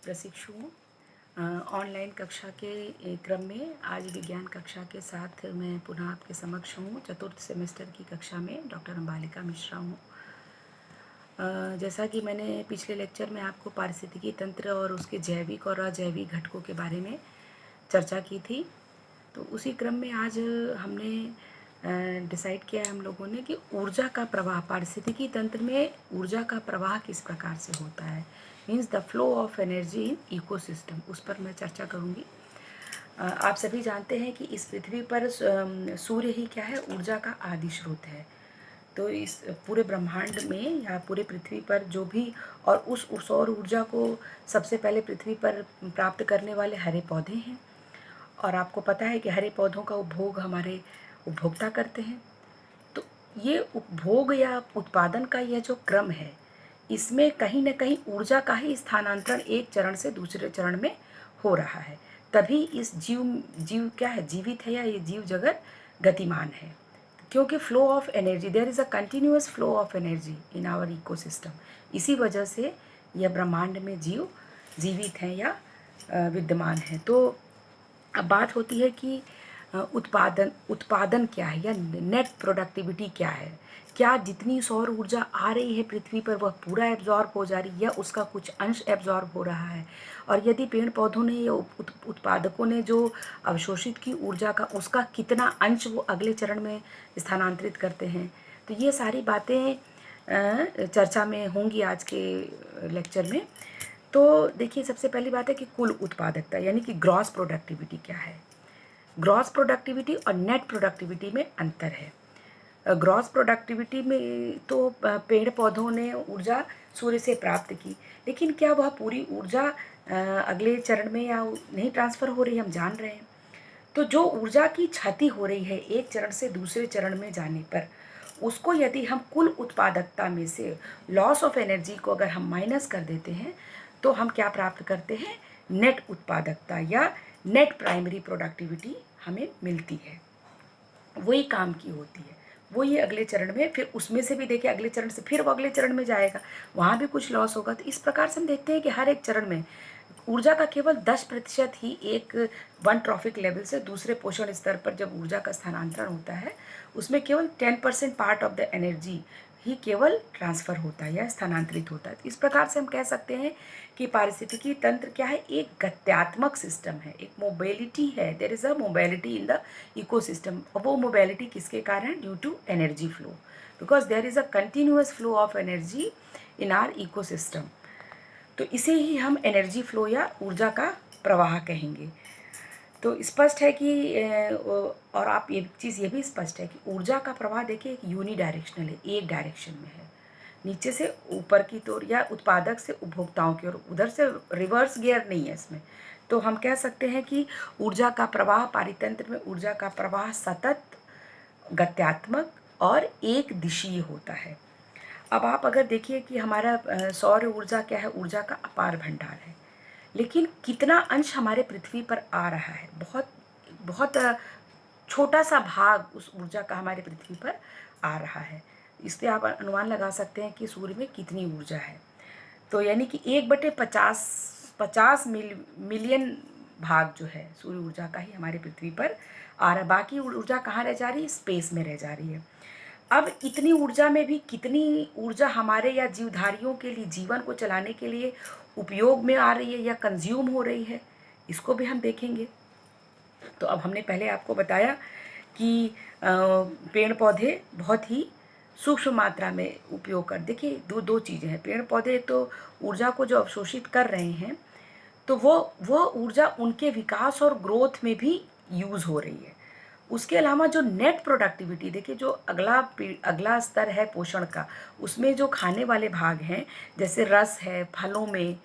प्रशिक्षुओं, ऑनलाइन कक्षा के क्रम में आज विज्ञान कक्षा के साथ मैं पुनः आपके समक्ष हूँ। चतुर्थ सेमेस्टर की कक्षा में डॉक्टर अंबालिका मिश्रा हूँ। जैसा कि मैंने पिछले लेक्चर में आपको पारिस्थितिकी तंत्र और उसके जैविक और अजैविक घटकों के बारे में चर्चा की थी, तो उसी क्रम में आज हमने डिसाइड किया हम लोगों ने कि ऊर्जा का प्रवाह, पारिस्थितिकी तंत्र में ऊर्जा का प्रवाह किस प्रकार से होता है, means the flow of energy in ecosystem, उस पर मैं चर्चा करूँगी। आप सभी जानते हैं कि इस पृथ्वी पर सूर्य ही क्या है, ऊर्जा का आदि स्रोत है। तो इस पूरे ब्रह्मांड में या पूरे पृथ्वी पर जो भी, और उस सौर ऊर्जा को सबसे पहले पृथ्वी पर प्राप्त करने वाले हरे पौधे हैं। और आपको पता है कि हरे पौधों का उपभोग हमारे उपभोक्ता करते हैं। तो ये उपभोग या उत्पादन का यह जो क्रम है, इसमें कहीं न कहीं ऊर्जा का ही स्थानांतरण एक चरण से दूसरे चरण में हो रहा है। तभी इस जीव क्या है, जीवित है, या ये जीव जगत गतिमान है, क्योंकि flow of energy, there is a continuous flow of energy in our ecosystem. इसी वजह से यह ब्रह्मांड में जीव जीवित हैं या विद्यमान हैं। तो अब बात होती है कि उत्पादन क्या है, या नेट प्रोडक्टिविटी क्या है। क्या जितनी सौर ऊर्जा आ रही है पृथ्वी पर वह पूरा एब्जॉर्ब हो जा रही है, या उसका कुछ अंश एब्जॉर्ब हो रहा है। और यदि पेड़ पौधों ने या उत्पादकों ने जो अवशोषित की ऊर्जा का, उसका कितना अंश वो अगले चरण में स्थानांतरित करते हैं। तो ये सारी बातें चर्चा में होंगी आज के लेक्चर में। तो देखिए, सबसे पहली बात है कि कुल उत्पादकता यानी कि ग्रॉस प्रोडक्टिविटी क्या है। ग्रॉस प्रोडक्टिविटी और नेट प्रोडक्टिविटी में अंतर है। ग्रॉस प्रोडक्टिविटी में तो पेड़ पौधों ने ऊर्जा सूर्य से प्राप्त की, लेकिन क्या वह पूरी ऊर्जा अगले चरण में या नहीं ट्रांसफ़र हो रही है, हम जान रहे हैं। तो जो ऊर्जा की क्षति हो रही है एक चरण से दूसरे चरण में जाने पर, उसको यदि हम कुल उत्पादकता में से लॉस ऑफ एनर्जी को अगर हम माइनस कर देते हैं, तो हम क्या प्राप्त करते हैं, नेट उत्पादकता या नेट प्राइमरी प्रोडक्टिविटी हमें मिलती है। वही काम की होती है, वो ये अगले चरण में, फिर उसमें से भी देखिए अगले चरण से फिर वो अगले चरण में जाएगा, वहाँ भी कुछ लॉस होगा। तो इस प्रकार से हम देखते हैं कि हर एक चरण में ऊर्जा का केवल 10% ही एक वन ट्रॉफिक लेवल से दूसरे पोषण स्तर पर जब ऊर्जा का स्थानांतरण होता है, उसमें केवल 10% पार्ट ऑफ द एनर्जी ही केवल ट्रांसफ़र होता है या स्थानांतरित होता है। तो इस प्रकार से हम कह सकते हैं कि पारिस्थितिकी तंत्र क्या है, एक गत्यात्मक सिस्टम है, एक मोबिलिटी है। There is a mobility in the ecosystem. और वो मोबिलिटी किसके कारण, due to energy flow, because there is a continuous flow of energy in our ecosystem. तो इसे ही हम एनर्जी फ्लो या ऊर्जा का प्रवाह कहेंगे। तो स्पष्ट है कि और आप ये चीज़ ये भी स्पष्ट है कि ऊर्जा का प्रवाह देखिए एक यूनिडायरेक्शनल है, एक डायरेक्शन में है, नीचे से ऊपर की ओर या उत्पादक से उपभोक्ताओं की ओर, उधर से रिवर्स गियर नहीं है इसमें। तो हम कह सकते हैं कि ऊर्जा का प्रवाह, पारितंत्र में ऊर्जा का प्रवाह सतत, गत्यात्मक और एक दिशीय होता है। अब आप अगर देखिए कि हमारा सौर ऊर्जा क्या है, ऊर्जा का अपार भंडार है, लेकिन कितना अंश हमारे पृथ्वी पर आ रहा है, बहुत बहुत छोटा सा भाग उस ऊर्जा का हमारे पृथ्वी पर आ रहा है। इससे आप अनुमान लगा सकते हैं कि सूर्य में कितनी ऊर्जा है। तो यानी कि 1/50 मिलियन भाग जो है सूर्य ऊर्जा का ही हमारे पृथ्वी पर आ रहा है। बाकी ऊर्जा कहाँ रह जा रही है, स्पेस में रह जा रही है। अब इतनी ऊर्जा में भी कितनी ऊर्जा हमारे या जीवधारियों के लिए, जीवन को चलाने के लिए उपयोग में आ रही है या कंज्यूम हो रही है, इसको भी हम देखेंगे। तो अब हमने पहले आपको बताया कि पेड़ पौधे बहुत ही सूक्ष्म मात्रा में उपयोग कर, देखिए दो चीज़ें हैं। पेड़ पौधे तो ऊर्जा को जो अवशोषित कर रहे हैं, तो वो ऊर्जा उनके विकास और ग्रोथ में भी यूज़ हो रही है। उसके अलावा जो नेट प्रोडक्टिविटी देखिए, जो अगला स्तर है पोषण का, उसमें जो खाने वाले भाग हैं, जैसे रस है फलों में,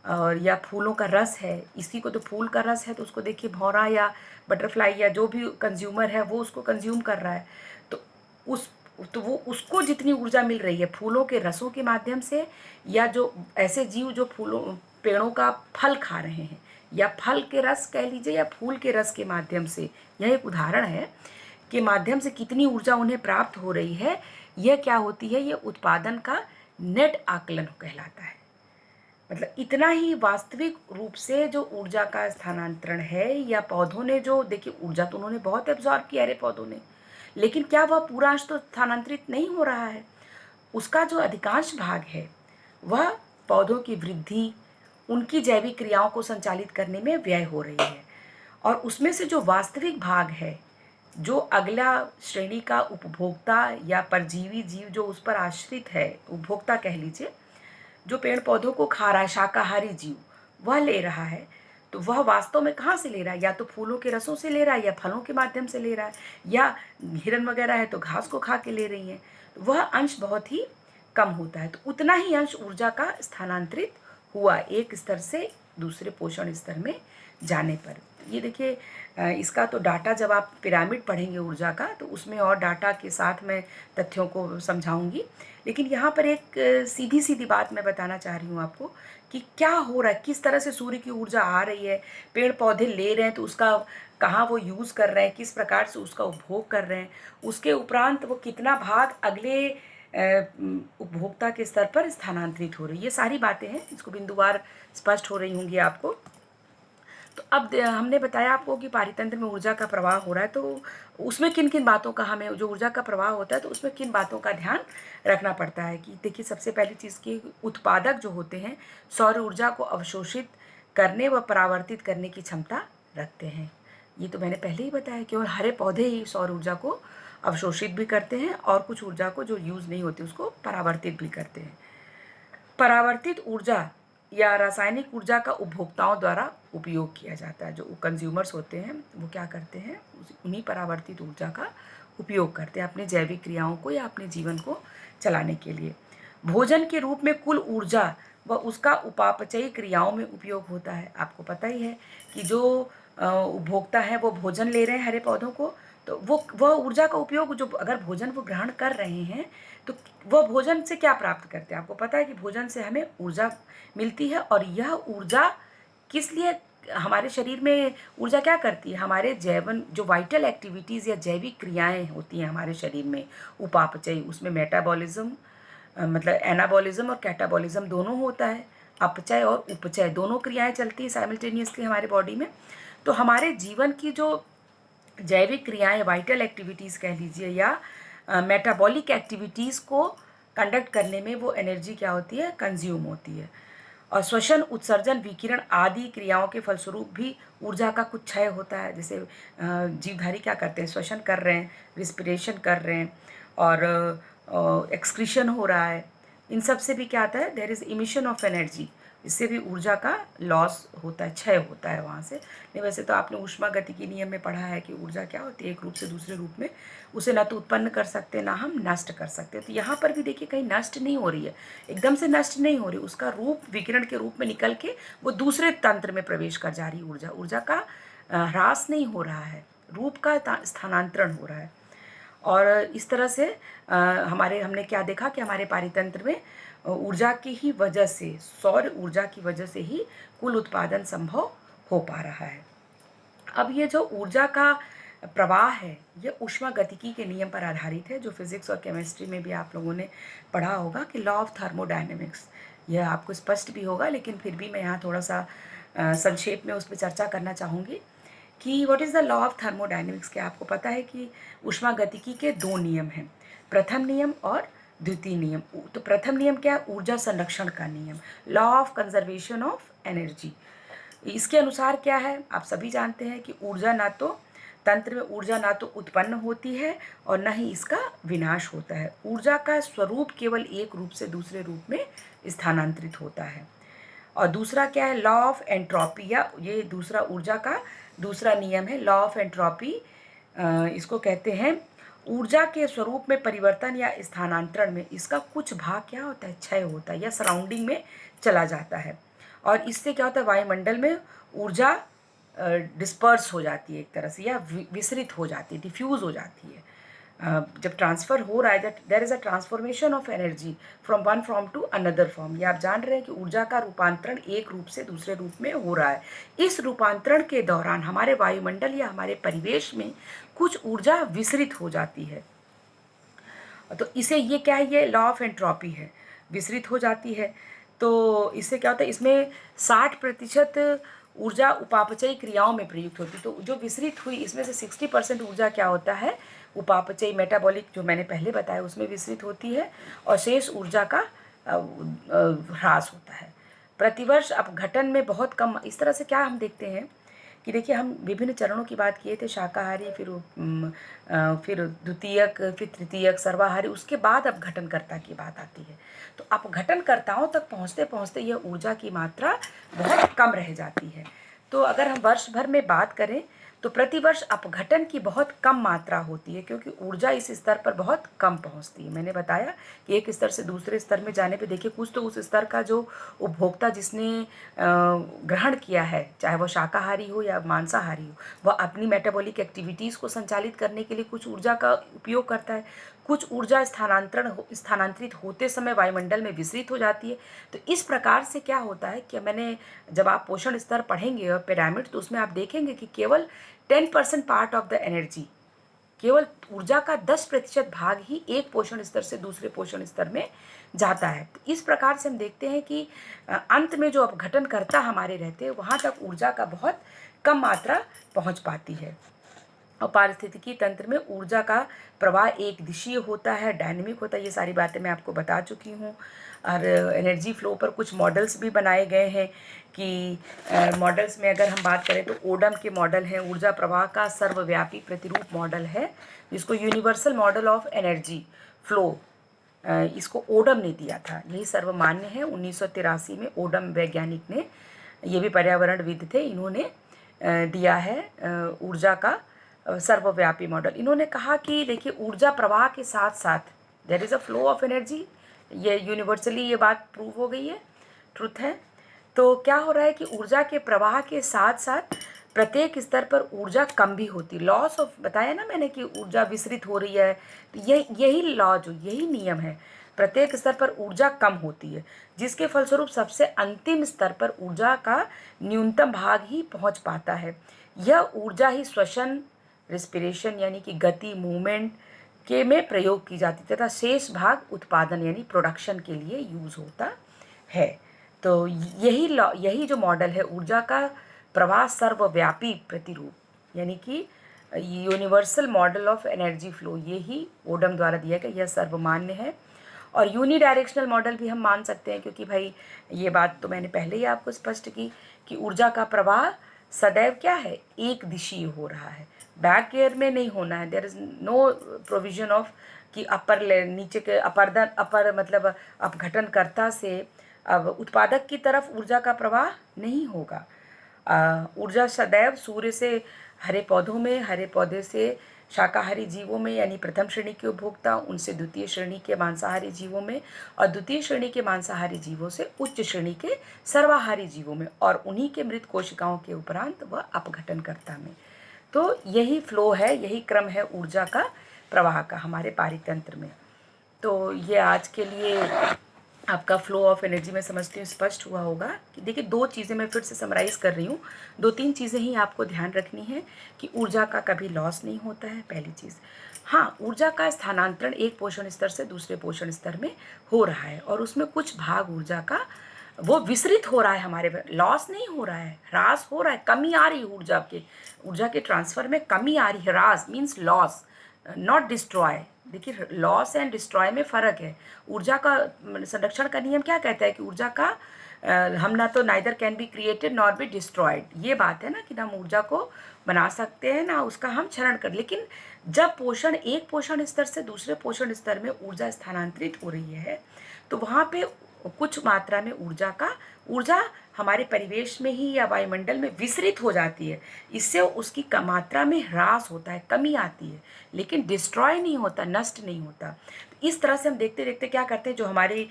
और या फूलों का रस है, इसी को तो फूल का रस है, तो उसको देखिए भौरा या बटरफ्लाई या जो भी कंज्यूमर है वो उसको कंज्यूम कर रहा है। तो उस तो वो उसको जितनी ऊर्जा मिल रही है फूलों के रसों के माध्यम से, या जो ऐसे जीव जो फूलों पेड़ों का फल खा रहे हैं, या फल के रस कह लीजिए या फूल के रस के माध्यम से, यह एक उदाहरण है, के माध्यम से कितनी ऊर्जा उन्हें प्राप्त हो रही है। यह क्या होती है, यह उत्पादन का नेट आकलन कहलाता है। मतलब इतना ही वास्तविक रूप से जो ऊर्जा का स्थानांतरण है, या पौधों ने जो, देखिए ऊर्जा तो उन्होंने बहुत एब्जॉर्ब किया रे पौधों ने, लेकिन क्या वह पूरा अंश तो स्थानांतरित नहीं हो रहा है। उसका जो अधिकांश भाग है वह पौधों की वृद्धि, उनकी जैविक क्रियाओं को संचालित करने में व्यय हो रही है। और उसमें से जो वास्तविक भाग है, जो अगला श्रेणी का उपभोक्ता या परजीवी जीव जो उस पर आश्रित है, उपभोक्ता कह लीजिए, जो पेड़ पौधों को खा रहा है, शाकाहारी जीव, वह ले रहा है, तो वह वास्तव में कहाँ से ले रहा है? या तो फूलों के रसों से ले रहा है, या फलों के माध्यम से ले रहा है, या हिरन वगैरह है तो घास को खा के ले रही हैं। तो वह अंश बहुत ही कम होता है। तो उतना ही अंश ऊर्जा का स्थानांतरित हुआ एक स्तर से दूसरे पोषण स्तर में जाने पर। ये देखिए, इसका तो डाटा जब आप पिरामिड पढ़ेंगे ऊर्जा का, तो उसमें और डाटा के साथ मैं तथ्यों को समझाऊंगी। लेकिन यहाँ पर एक सीधी सीधी बात मैं बताना चाह रही हूँ आपको कि क्या हो रहा है, किस तरह से सूर्य की ऊर्जा आ रही है, पेड़ पौधे ले रहे हैं तो उसका कहाँ वो यूज़ कर रहे हैं, किस प्रकार से उसका उपभोग कर रहे हैं, उसके उपरांत वो कितना भाग अगले उपभोक्ता के स्तर पर स्थानांतरित हो रही है। ये सारी बातें हैं, इसको बिंदुवार स्पष्ट हो रही होंगी आपको। तो अब हमने बताया आपको कि पारितंत्र में ऊर्जा का प्रवाह हो रहा है, तो उसमें किन किन बातों का, हमें जो ऊर्जा का प्रवाह होता है तो उसमें किन बातों का ध्यान रखना पड़ता है। कि देखिए, सबसे पहली चीज़ की उत्पादक जो होते हैं सौर ऊर्जा को अवशोषित करने व परावर्तित करने की क्षमता रखते हैं। ये तो मैंने पहले ही बताया, केवल हरे पौधे ही सौर ऊर्जा को अवशोषित भी करते हैं और कुछ ऊर्जा को जो यूज़ नहीं होती उसको परावर्तित भी करते हैं। परावर्तित ऊर्जा या रासायनिक ऊर्जा का उपभोक्ताओं द्वारा उपयोग किया जाता है। जो कंज्यूमर्स होते हैं वो क्या करते हैं, उन्हीं परावर्तित ऊर्जा का उपयोग करते हैं अपने जैविक क्रियाओं को या अपने जीवन को चलाने के लिए। भोजन के रूप में कुल ऊर्जा व उसका उपापचयी क्रियाओं में उपयोग होता है। आपको पता ही है कि जो उपभोक्ता है वो भोजन ले रहे हैं हरे पौधों को, तो वह ऊर्जा का उपयोग, जो अगर भोजन वो ग्रहण कर रहे हैं तो वह भोजन से क्या प्राप्त करते हैं? आपको पता है कि भोजन से हमें ऊर्जा मिलती है, और यह ऊर्जा किस लिए हमारे शरीर में ऊर्जा क्या करती है? हमारे जैवन जो वाइटल एक्टिविटीज़ या जैविक क्रियाएं होती हैं हमारे शरीर में, उपापचय, उसमें मेटाबॉलिज्म, मतलब एनाबॉलिज्म और कैटाबॉलिज्म दोनों होता है। अपचय और उपचय दोनों क्रियाएं चलती हैं साइमल्टेनियसली हमारे बॉडी में। तो हमारे जीवन की जो जैविक क्रियाएं, वाइटल एक्टिविटीज़ कह लीजिए, या मेटाबॉलिक एक्टिविटीज़ को कंडक्ट करने में वो एनर्जी क्या होती है, कंज्यूम होती है। और श्वसन, उत्सर्जन, विकिरण आदि क्रियाओं के फलस्वरूप भी ऊर्जा का कुछ क्षय होता है। जैसे जीवधारी क्या करते हैं, श्वसन कर रहे हैं, रिस्पिरेशन कर रहे हैं, और एक्सक्रीशन हो रहा है। इन सब से भी क्या आता है, there is emission of energy. इससे भी ऊर्जा का लॉस होता है, क्षय होता है वहाँ से। नहीं, वैसे तो आपने ऊष्मागतिकी नियम में पढ़ा है कि ऊर्जा क्या होती है, एक रूप से दूसरे रूप में उसे ना तो उत्पन्न कर सकते ना हम नष्ट कर सकते। तो यहाँ पर भी देखिए कहीं नष्ट नहीं हो रही है, एकदम से नष्ट नहीं हो रही, उसका रूप विकिरण के रूप में निकल के वो दूसरे तंत्र में प्रवेश कर जा रही ऊर्जा। ऊर्जा का ह्रास नहीं हो रहा है, रूप का स्थानांतरण हो रहा है। और इस तरह से हमने क्या देखा कि हमारे पारितंत्र में ऊर्जा की ही वजह से, सौर ऊर्जा की वजह से ही कुल उत्पादन संभव हो पा रहा है। अब ये जो ऊर्जा का प्रवाह है ये ऊष्मागतिकी के नियम पर आधारित है, जो फिजिक्स और केमिस्ट्री में भी आप लोगों ने पढ़ा होगा कि लॉ ऑफ थर्मोडायनेमिक्स। यह आपको स्पष्ट भी होगा, लेकिन फिर भी मैं यहाँ थोड़ा सा संक्षेप में उस पर चर्चा करना चाहूँगी कि what is the law of thermodynamics. क्या आपको पता है कि ऊष्मागतिकी के दो नियम हैं, प्रथम नियम और द्वितीय नियम। तो प्रथम नियम क्या है, ऊर्जा संरक्षण का नियम, law of conservation of energy. इसके अनुसार क्या है, आप सभी जानते हैं कि ऊर्जा ना तो तंत्र में ऊर्जा ना तो उत्पन्न होती है और न ही इसका विनाश होता है। ऊर्जा का स्वरूप केवल एक रूप से दूसरे रूप में स्थानांतरित होता है। और दूसरा क्या है, लॉ ऑफ एंट्रोपी, या ये दूसरा ऊर्जा का दूसरा नियम है, लॉ ऑफ एंट्रोपी। इसको कहते हैं ऊर्जा के स्वरूप में परिवर्तन या स्थानांतरण में इसका कुछ भाग क्या होता है, क्षय होता है या सराउंडिंग में चला जाता है। और इससे क्या होता है, वायुमंडल में ऊर्जा डिस्पर्स हो जाती है एक तरह से, या विसरित हो जाती है, डिफ्यूज़ हो जाती है। जब ट्रांसफ़र हो रहा है, that there is a transformation of energy from one form to another form. ये आप जान रहे हैं कि ऊर्जा का रूपांतरण एक रूप से दूसरे रूप में हो रहा है। इस रूपांतरण के दौरान हमारे वायुमंडल या हमारे परिवेश में कुछ ऊर्जा विसरित हो जाती है। तो इसे ये क्या है, ये लॉ ऑफ एंट्रोपी है, विसरित हो जाती है। तो इससे क्या होता है, इसमें 60% ऊर्जा उपापचयी क्रियाओं में प्रयुक्त होती है। तो जो विसरित हुई इसमें से 60% ऊर्जा क्या होता है, उपापचयी मेटाबॉलिक जो मैंने पहले बताया उसमें विसरित होती है, और शेष ऊर्जा का ह्रास होता है। प्रतिवर्ष अपघटन में बहुत कम, इस तरह से क्या हम देखते हैं कि देखिए हम विभिन्न चरणों की बात किए थे, शाकाहारी, फिर द्वितीयक, फिर तृतीयक, सर्वाहारी, उसके बाद अपघटनकर्ता की बात आती है। तो अपघटनकर्ताओं तक पहुँचते पहुँचते यह ऊर्जा की मात्रा बहुत कम रह जाती है। तो अगर हम वर्ष भर में बात करें तो प्रतिवर्ष अपघटन की बहुत कम मात्रा होती है, क्योंकि ऊर्जा इस स्तर पर बहुत कम पहुंचती है। मैंने बताया कि एक स्तर से दूसरे स्तर में जाने पे देखिए कुछ तो उस स्तर का जो उपभोक्ता जिसने ग्रहण किया है, चाहे वो शाकाहारी हो या मांसाहारी हो, वह अपनी मेटाबॉलिक एक्टिविटीज़ को संचालित करने के लिए कुछ ऊर्जा का उपयोग करता है। कुछ ऊर्जा स्थानांतरित होते समय वायुमंडल में विसरित हो जाती है। तो इस प्रकार से क्या होता है कि जब आप पोषण स्तर पढ़ेंगे और पिरामिड, तो उसमें आप देखेंगे कि केवल 10% पार्ट ऑफ द एनर्जी, केवल ऊर्जा का 10% भाग ही एक पोषण स्तर से दूसरे पोषण स्तर में जाता है। तो इस प्रकार से हम देखते हैं कि अंत में जो अपघटनकर्ता हमारे रहते हैं वहाँ तक ऊर्जा का बहुत कम मात्रा पहुँच पाती है। और पारिस्थितिकी तंत्र में ऊर्जा का प्रवाह एक दिशीय होता है, डायनेमिक होता है। ये सारी बातें मैं आपको बता चुकी हूँ। और एनर्जी फ्लो पर कुछ मॉडल्स भी बनाए गए हैं कि मॉडल्स में अगर हम बात करें तो ओडम के मॉडल हैं, ऊर्जा प्रवाह का सर्वव्यापी प्रतिरूप मॉडल है, जिसको universal model of energy flow, इसको ओडम ने दिया था। यही सर्वमान्य है। 1983 में ओडम वैज्ञानिक ने, ये भी पर्यावरणविद थे, इन्होंने दिया है ऊर्जा का सर्वव्यापी मॉडल। इन्होंने कहा कि देखिए ऊर्जा प्रवाह के साथ साथ there is a flow of energy, ये यूनिवर्सली ये बात प्रूव हो गई है, ट्रुथ है। तो क्या हो रहा है कि ऊर्जा के प्रवाह के साथ साथ प्रत्येक स्तर पर ऊर्जा कम भी होती, लॉस ऑफ, बताया ना मैंने कि ऊर्जा विसरित हो रही है। तो यही लॉ, जो यही नियम है, प्रत्येक स्तर पर ऊर्जा कम होती है, जिसके फलस्वरूप सबसे अंतिम स्तर पर ऊर्जा का न्यूनतम भाग ही पहुंच पाता है। यह ऊर्जा ही श्वसन, रिस्पिरेशन यानी कि गति, मूवमेंट के में प्रयोग की जाती तथा शेष भाग उत्पादन यानी प्रोडक्शन के लिए यूज़ होता है। तो यही जो मॉडल है ऊर्जा का प्रवाह सर्वव्यापी प्रतिरूप यानी कि universal model of energy flow, यही ओडम द्वारा दिया गया, यह सर्वमान्य है। और यूनिडायरेक्शनल मॉडल भी हम मान सकते हैं, क्योंकि भाई ये बात तो मैंने पहले ही आपको स्पष्ट की कि ऊर्जा का प्रवाह सदैव क्या है, एक दिशीय हो रहा है, बैक एयर में नहीं होना है। There is no provision of कि नीचे के अपर मतलब अपघटनकर्ता से अब उत्पादक की तरफ ऊर्जा का प्रवाह नहीं होगा। ऊर्जा सदैव सूर्य से हरे पौधों में, हरे पौधे से शाकाहारी जीवों में यानी प्रथम श्रेणी के उपभोक्ता, उनसे द्वितीय श्रेणी के मांसाहारी जीवों में, और द्वितीय श्रेणी के मांसाहारी जीवों से उच्च श्रेणी के सर्वाहारी जीवों में, और उन्हीं के मृत कोशिकाओं के उपरांत वह अपघटनकर्ता में। तो यही फ्लो है, यही क्रम है ऊर्जा का प्रवाह का हमारे पारितंत्र में। तो ये आज के लिए आपका फ्लो ऑफ एनर्जी में समझती हूँ स्पष्ट हुआ होगा कि देखिए दो चीज़ें मैं फिर से समराइज कर रही हूँ, 2-3 चीज़ें ही आपको ध्यान रखनी है कि ऊर्जा का कभी लॉस नहीं होता है, पहली चीज़। हाँ, ऊर्जा का स्थानांतरण एक पोषण स्तर से दूसरे पोषण स्तर में हो रहा है, और उसमें कुछ भाग ऊर्जा का वो विसरित हो रहा है, हमारे लॉस नहीं हो रहा है, ह्रास हो रहा है, कमी आ रही है ऊर्जा के ट्रांसफ़र में कमी आ रही है। ह्रास मीन्स लॉस, नॉट डिस्ट्रॉय। देखिए लॉस एंड डिस्ट्रॉय में फ़र्क है। ऊर्जा का संरक्षण का नियम क्या कहता है कि ऊर्जा का हम ना तो neither can be created nor be destroyed, ये बात है ना कि ना हम ऊर्जा को बना सकते हैं ना उसका हम क्षरण कर। लेकिन जब एक पोषण स्तर से दूसरे पोषण स्तर में ऊर्जा स्थानांतरित हो रही है तो वहाँ पे कुछ मात्रा में ऊर्जा हमारे परिवेश में ही या वायुमंडल में विसरित हो जाती है। इससे उसकी मात्रा में ह्रास होता है, कमी आती है, लेकिन डिस्ट्रॉय नहीं होता, नष्ट नहीं होता। इस तरह से हम देखते देखते क्या करते हैं, जो हमारी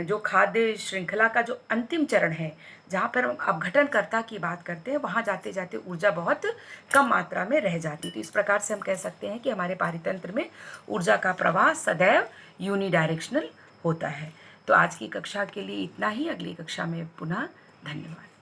जो खाद्य श्रृंखला का जो अंतिम चरण है, जहाँ पर हम अपघटनकर्ता की बात करते हैं, वहाँ जाते जाते ऊर्जा बहुत कम मात्रा में रह जाती है। तो इस प्रकार से हम कह सकते हैं कि हमारे पारितंत्र में ऊर्जा का प्रवाह सदैव यूनिडायरेक्शनल होता है। तो आज की कक्षा के लिए इतना ही, अगली कक्षा में पुनः धन्यवाद।